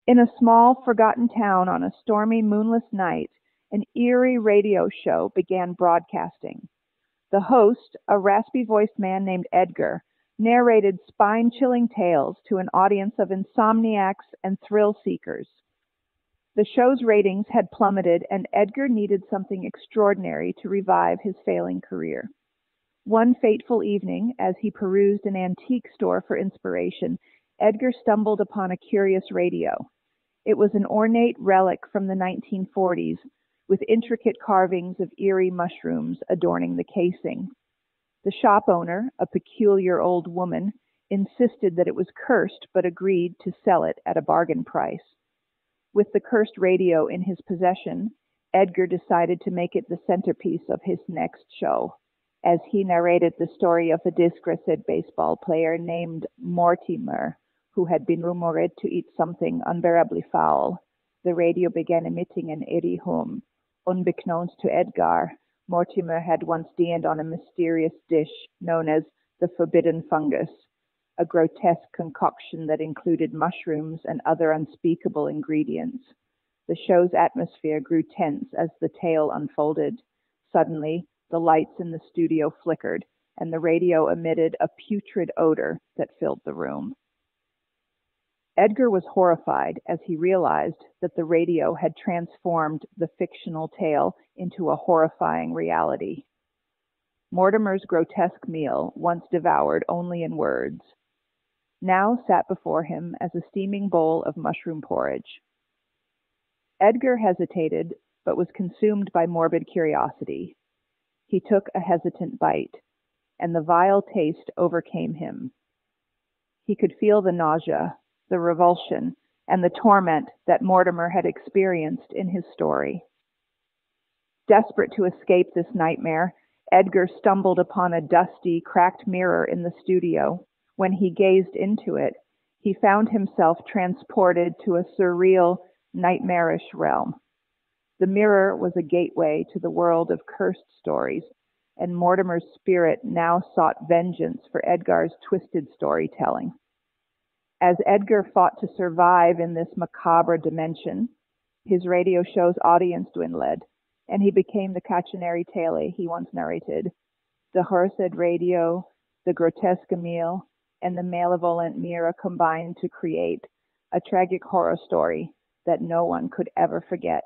In a small, forgotten town on a stormy, moonless night, an eerie radio show began broadcasting. The host, a raspy-voiced man named Edgar, narrated spine-chilling tales to an audience of insomniacs and thrill-seekers. The show's ratings had plummeted, and Edgar needed something extraordinary to revive his failing career. One fateful evening, as he perused an antique store for inspiration, Edgar stumbled upon a curious radio. It was an ornate relic from the 1940s, with intricate carvings of eerie mushrooms adorning the casing. The shop owner, a peculiar old woman, insisted that it was cursed but agreed to sell it at a bargain price. With the cursed radio in his possession, Edgar decided to make it the centerpiece of his next show. As he narrated the story of a disgraced baseball player named Mortimer, who had been rumored to eat something unbearably foul, the radio began emitting an eerie hum. Unbeknownst to Edgar, Mortimer had once dined on a mysterious dish known as the forbidden fungus, a grotesque concoction that included mushrooms and other unspeakable ingredients. The show's atmosphere grew tense as the tale unfolded. Suddenly, the lights in the studio flickered, and the radio emitted a putrid odor that filled the room. Edgar was horrified as he realized that the radio had transformed the fictional tale into a horrifying reality. Mortimer's grotesque meal, once devoured only in words, now sat before him as a steaming bowl of mushroom porridge. Edgar hesitated, but was consumed by morbid curiosity. He took a hesitant bite, and the vile taste overcame him. He could feel the nausea, the revulsion, and the torment that Mortimer had experienced in his story. Desperate to escape this nightmare, Edgar stumbled upon a dusty, cracked mirror in the studio. When he gazed into it, he found himself transported to a surreal, nightmarish realm. The mirror was a gateway to the world of cursed stories, and Mortimer's spirit now sought vengeance for Edgar's twisted storytelling. As Edgar fought to survive in this macabre dimension, his radio show's audience dwindled, and he became the cautionary tale he once narrated. The Horsehead radio, the grotesque meal, and the malevolent mirror combined to create a tragic horror story that no one could ever forget.